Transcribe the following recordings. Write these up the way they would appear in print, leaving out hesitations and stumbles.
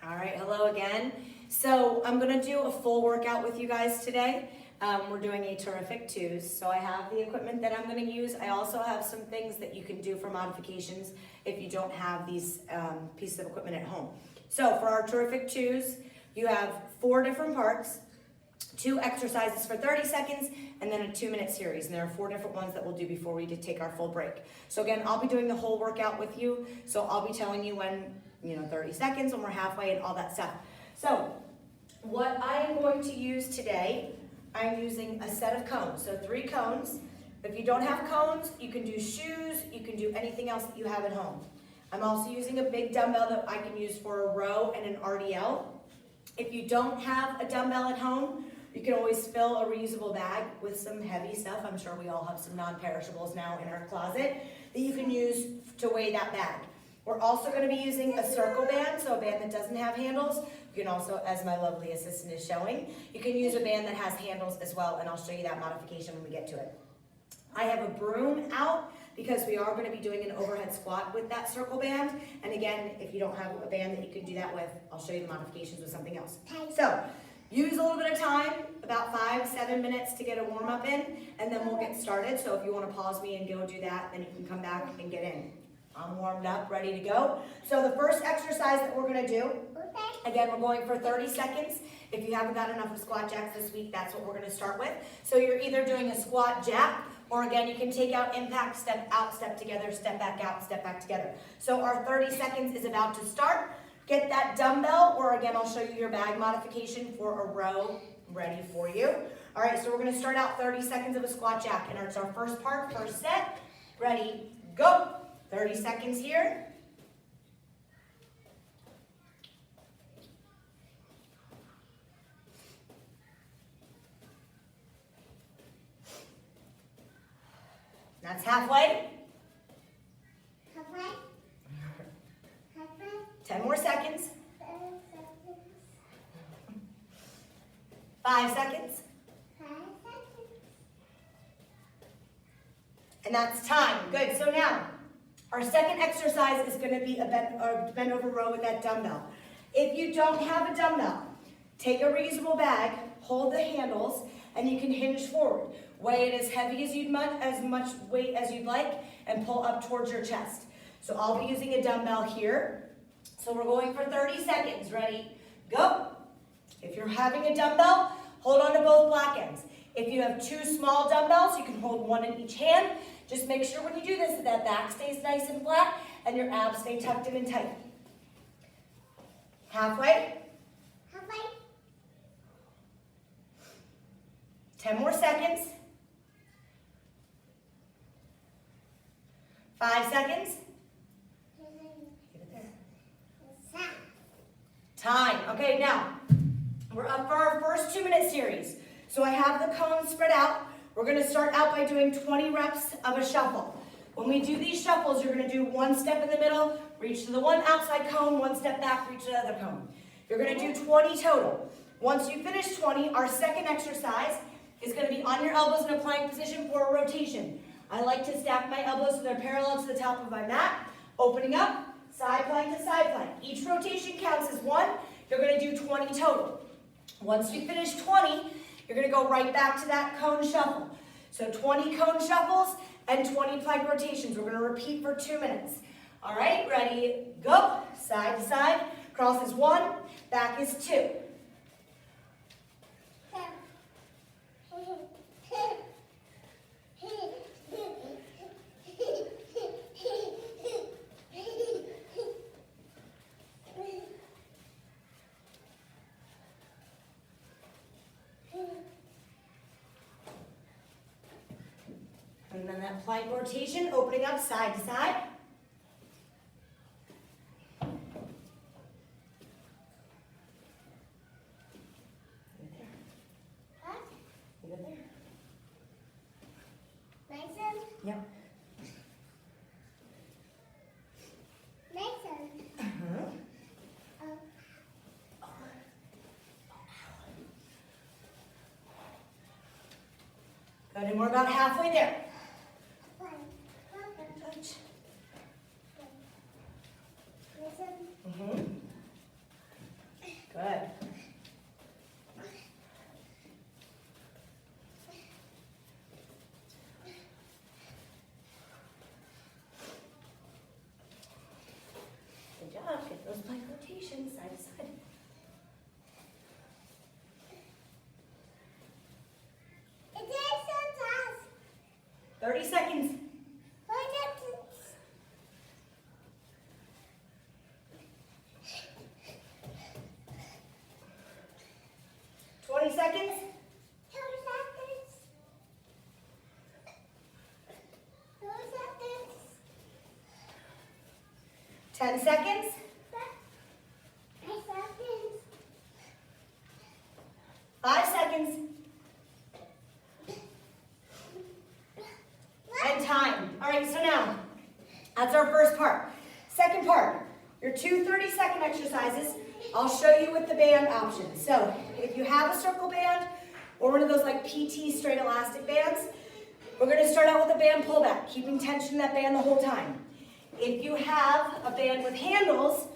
All right, hello again. So I'm gonna do a full workout with you guys today. We're doing a terrific 2's. So I have the equipment that I'm gonna use. I also have some things that you can do for modifications if you don't have these pieces of equipment at home. So for our terrific 2's, you have 4 different parts, 2 exercises for 30 seconds, and then a 2-minute series. And there are 4 different ones that we'll do before we take our full break. So again, I'll be doing the whole workout with you. So I'll be telling you when, 30 seconds, when we're halfway and all that stuff. So what I am going to use today, I'm using a set of cones. So 3 cones. If you don't have cones, you can do shoes, you can do anything else that you have at home. I'm also using a big dumbbell that I can use for a row and an RDL. If you don't have a dumbbell at home, you can always fill a reusable bag with some heavy stuff. I'm sure we all have some non-perishables now in our closet that you can use to weigh that bag. We're also going to be using a circle band, so a band that doesn't have handles. You can also, as my lovely assistant is showing, you can use a band that has handles as well, and I'll show you that modification when we get to it. I have a broom out because we are going to be doing an overhead squat with that circle band. And again, if you don't have a band that you can do that with, I'll show you the modifications with something else. So use a little bit of time, about 5-7 minutes to get a warm up in, and then we'll get started. So if you want to pause me and go do that, then you can come back and get in. I'm warmed up, ready to go. So the first exercise that we're going to do, again, we're going for 30 seconds. If you haven't got enough of squat jacks this week, that's what we're going to start with. So you're either doing a squat jack, or again, you can take out impact, step out, step together, step back out, step back together. So our 30 seconds is about to start. Get that dumbbell, or again, I'll show you your bag modification for a row ready for you. All right, so we're going to start out 30 seconds of a squat jack, and it's our first part, first set. Ready, go. 30 seconds here. That's halfway. 10 more seconds. 5 seconds. And that's time. Good. So now, our second exercise is going to be a bend over row with that dumbbell. If you don't have a dumbbell, take a reusable bag, hold the handles, and you can hinge forward. Weigh it as heavy as much weight as you'd like, and pull up towards your chest. So I'll be using a dumbbell here. So we're going for 30 seconds. Ready, go. If you're having a dumbbell, hold on to both black ends. If you have 2 small dumbbells, you can hold 1 in each hand. Just make sure when you do this that back stays nice and flat and your abs stay tucked in and tight. Halfway. 10 more seconds. 5 seconds. Time. Okay, now we're up for our first 2-minute series. So I have the cones spread out. We're going to start out by doing 20 reps of a shuffle. When we do these shuffles, you're going to do 1 step in the middle, reach to the one outside cone, 1 step back, reach to the other cone. You're going to do 20 total. Once you finish 20, our second exercise is going to be on your elbows in a plank position for a rotation. I like to stack my elbows so they're parallel to the top of my mat, opening up, side plank to side plank. Each rotation counts as 1. You're going to do 20 total. Once you finish 20, you're going to go right back to that cone shuffle. So 20 cone shuffles and 20 plank rotations. We're going to repeat for 2 minutes. All right, ready, go. Side to side. Cross is 1, back is 2. And then that plank rotation, opening up side to side. You good there? Yep. Good, and we're about halfway there. Touch. Those plank rotations, side to side. It takes so fast. 30 seconds. 20 seconds. 10 seconds. 5 seconds. And time. All right, so now, that's our first part. Second part, your 2 30-second exercises. I'll show you with the band option. So, if you have a circle band or one of those like PT straight elastic bands, we're going to start out with a band pullback, keeping tension in that band the whole time. If you have a band with handles,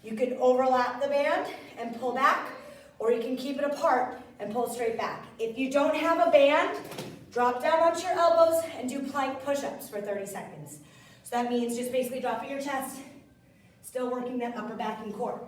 you can overlap the band and pull back, or you can keep it apart and pull straight back. If you don't have a band, drop down onto your elbows and do plank push-ups for 30 seconds. So that means just basically dropping your chest, still working that upper back and core.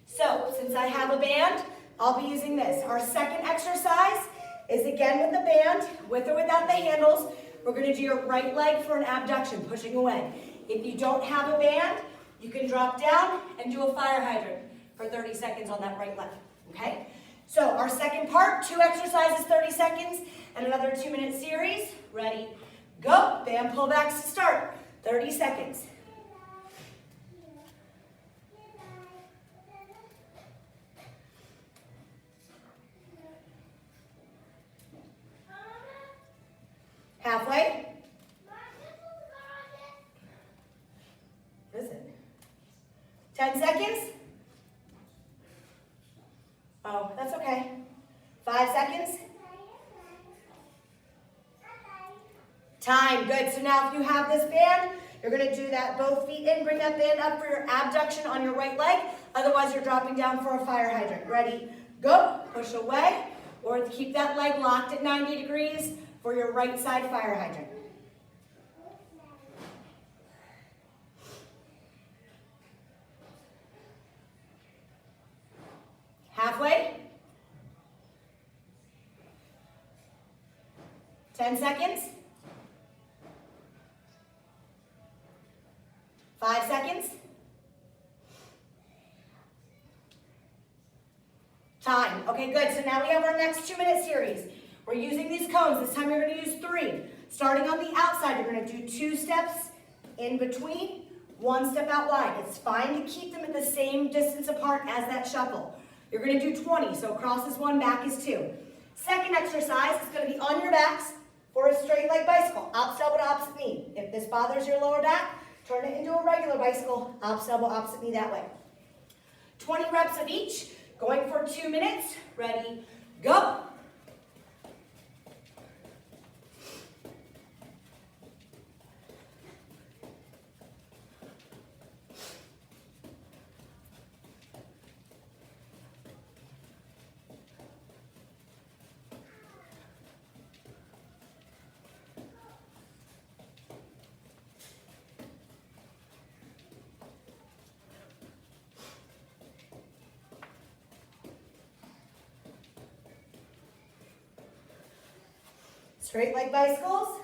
So since I have a band, I'll be using this. Our second exercise is again with the band, with or without the handles. We're going to do your right leg for an abduction, pushing away. If you don't have a band, you can drop down and do a fire hydrant for 30 seconds on that right leg, okay? So our second part, 2 exercises, 30 seconds, and another 2-minute series. Ready, go. Band pullbacks to start, 30 seconds. Halfway. What is it? 10 seconds. Oh, that's okay. 5 seconds. Time, good. So now if you have this band, you're gonna do that both feet in, bring that band up for your abduction on your right leg. Otherwise, you're dropping down for a fire hydrant. Ready, go. Push away, or keep that leg locked at 90 degrees for your right side fire hydrant. Halfway. 10 seconds. 5 seconds. Time. Okay, good. So now we have our next 2-minute series. We're using these cones. This time you're going to use 3. Starting on the outside, you're going to do 2 steps in between, 1 step out wide. It's fine to keep them at the same distance apart as that shuffle. You're going to do 20, so across is 1, back is 2. Second exercise is going to be on your backs for a straight leg bicycle. Opposite elbow to opposite knee. If this bothers your lower back, turn it into a regular bicycle. Opposite elbow, opposite knee that way. 20 reps of each, going for 2 minutes. Ready, go. Straight leg bicycles.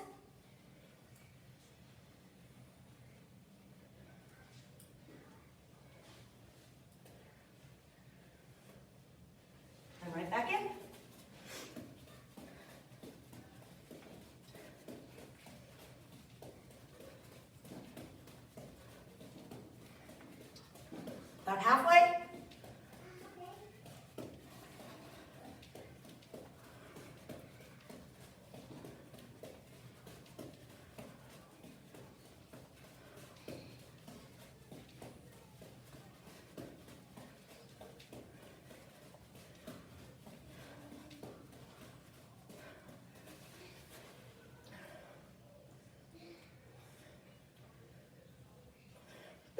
And right back in. About halfway.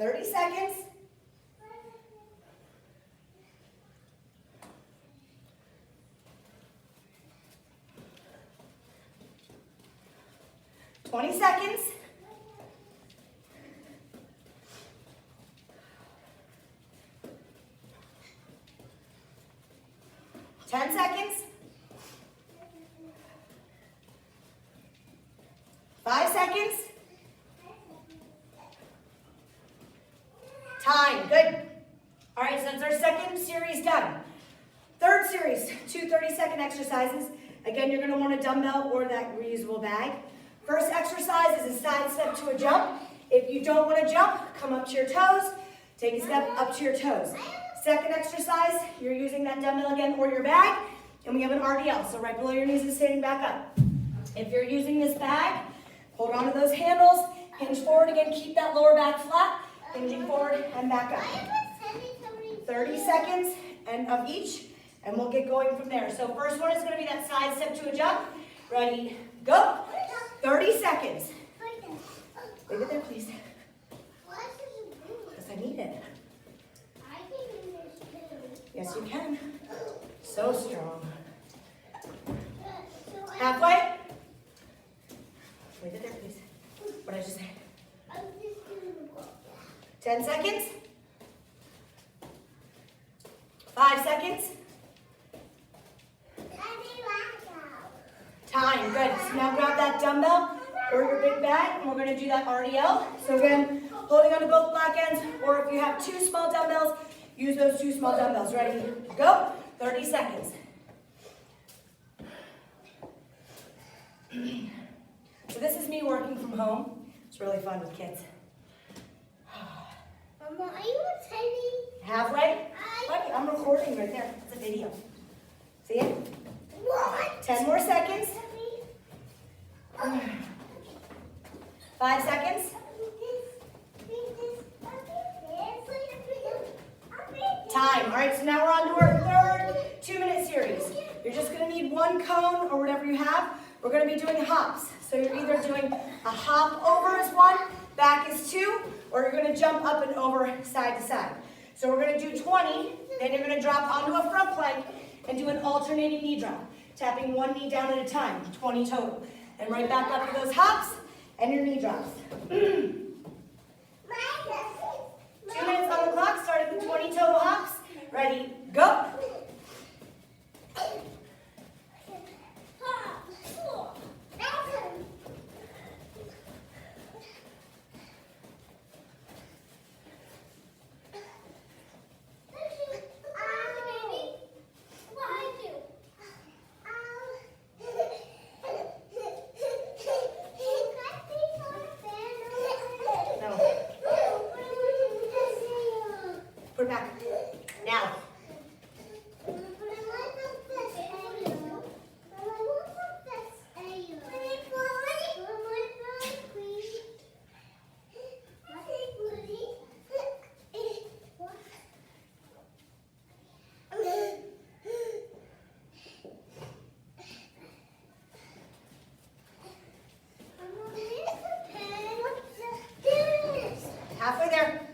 $30 seconds. $20 seconds. 10 seconds. 5 seconds. Time, good. All right, so that's our second series done. Third series, 2 30-second exercises. Again, you're gonna want a dumbbell or that reusable bag. First exercise is a side step to a jump. If you don't wanna jump, come up to your toes. Take a step up to your toes. Second exercise, you're using that dumbbell again or your bag, and we have an RDL, so right below your knees is standing back up. If you're using this bag, hold on to those handles, hinge forward again, keep that lower back flat, hinging forward and back up. 30 seconds and of each, and we'll get going from there. So first one is gonna be that side step to a jump. Ready, go. 30 seconds. Leave it there, please. Because I need it. Yes, you can. So strong. Halfway. Leave it there, please. What did I just say? 10 seconds. 5 seconds. Time, good. So now grab that dumbbell or your big bag, and we're going to do that RDL. So again, holding onto both black ends, or if you have 2 small dumbbells, use those 2 small dumbbells. Ready, go. 30 seconds. So this is me working from home. It's really fun with kids. Mama, are you attending? Halfway? Buddy, I'm recording right there. It's a video. See it? What? 10 more seconds. 5 seconds. Time. All right, so now we're on to our third 2-minute series. You're just going to need 1 cone or whatever you have. We're going to be doing hops. So you're either doing a hop over is 1, back is 2, or you're going to jump up and over side to side. So we're going to do 20, then you're going to drop onto a front plank and do an alternating knee drop, tapping 1 knee down at a time, 20 total. And right back up to those hops and your knee drops. 2 minutes on the clock, starting with 20 total hops. Ready, go. Put it back. Now. Halfway there.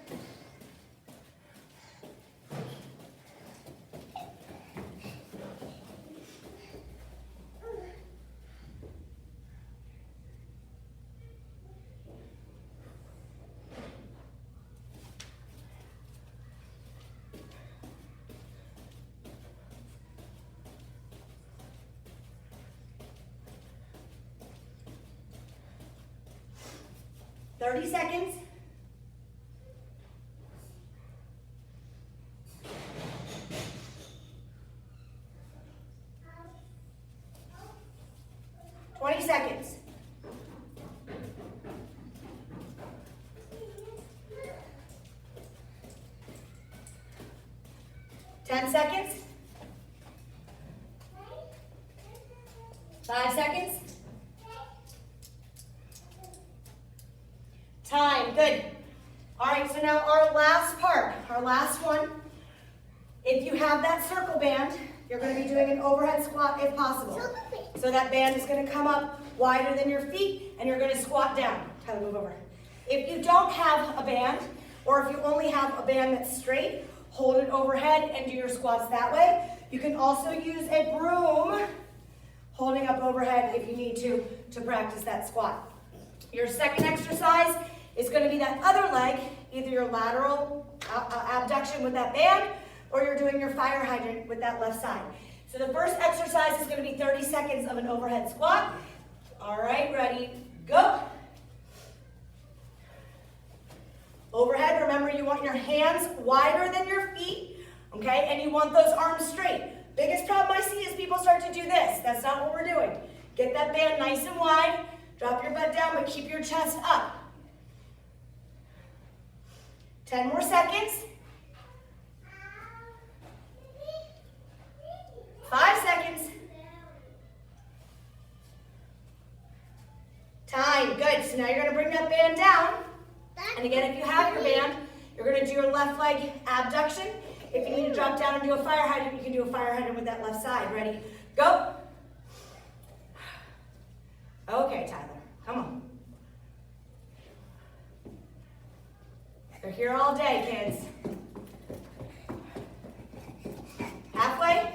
Thirty seconds. Seconds. 10 seconds. 5 seconds. Time, good. All right, so now our last part, our last one. If you have that circle band, you're going to be doing an overhead squat if possible. So that band is going to come up wider than your feet, and you're going to squat down. Tyler, move over. If you don't have a band, or if you only have a band that's straight, hold it overhead and do your squats that way. You can also use a broom, holding up overhead if you need to practice that squat. Your second exercise is going to be that other leg, either your lateral abduction with that band, or you're doing your fire hydrant with that left side. So So the first exercise is going to be 30 seconds of an overhead squat. All right, ready, go. Overhead, remember you want your hands wider than your feet, okay? And you want those arms straight. Biggest problem I see is people start to do this. That's not what we're doing. Get that band nice and wide. Drop your butt down, but keep your chest up. 10 more seconds. 5 seconds. Time, good. So now you're gonna bring that band down. And again, if you have your band, you're gonna do your left leg abduction. If you need to drop down and do a fire hydrant, you can do a fire hydrant with that left side. Ready? Go. Okay, Tyler, come on. They're here all day, kids. Halfway.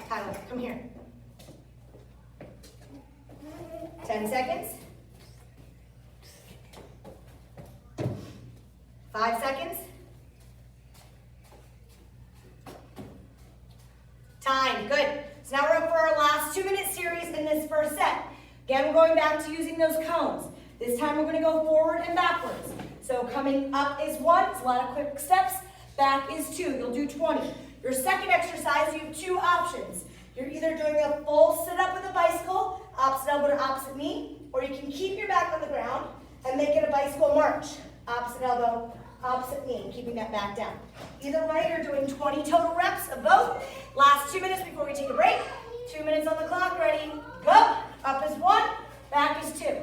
Tyler, come here. 10 seconds. 5 seconds. Time, good. So now we're up for our last 2-minute series in this first set. Again, we're going back to using those cones. This time we're going to go forward and backwards. So coming up is 1, it's a lot of quick steps. Back is 2, you'll do 20. Your second exercise, you have 2 options. You're either doing a full sit-up with a bicycle, opposite elbow to opposite knee, or you can keep your back on the ground and make it a bicycle march. Opposite elbow, opposite knee, keeping that back down. Either way, you're doing 20 total reps of both. Last 2 minutes before we take a break. 2 minutes on the clock, ready, go. Up is 1, back is 2.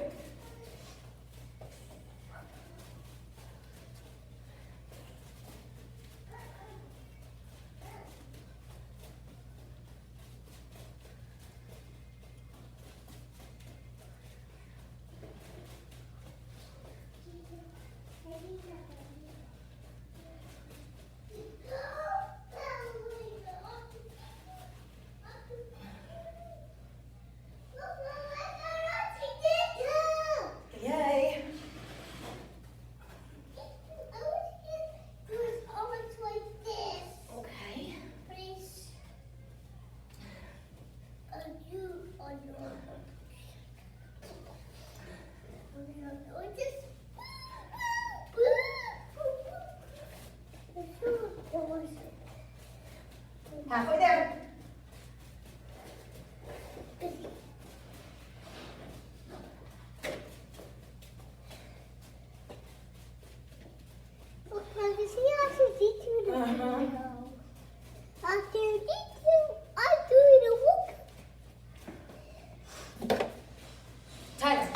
Halfway there. Time.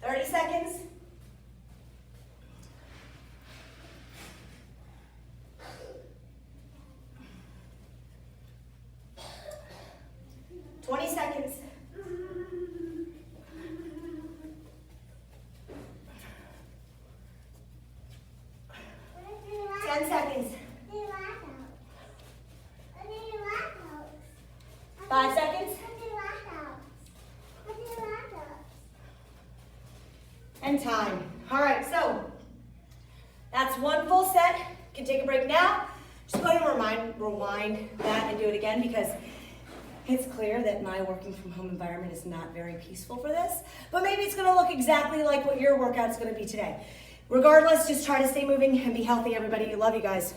30 seconds. 20 seconds. 10 seconds. 5 seconds. And time. All right, so that's 1 full set. You can take a break now. Just go ahead and rewind that and do it again because it's clear that my working from home environment is not very peaceful for this, but maybe it's gonna look exactly like what your workout's gonna be today. Regardless, just try to stay moving and be healthy, everybody. Love you guys.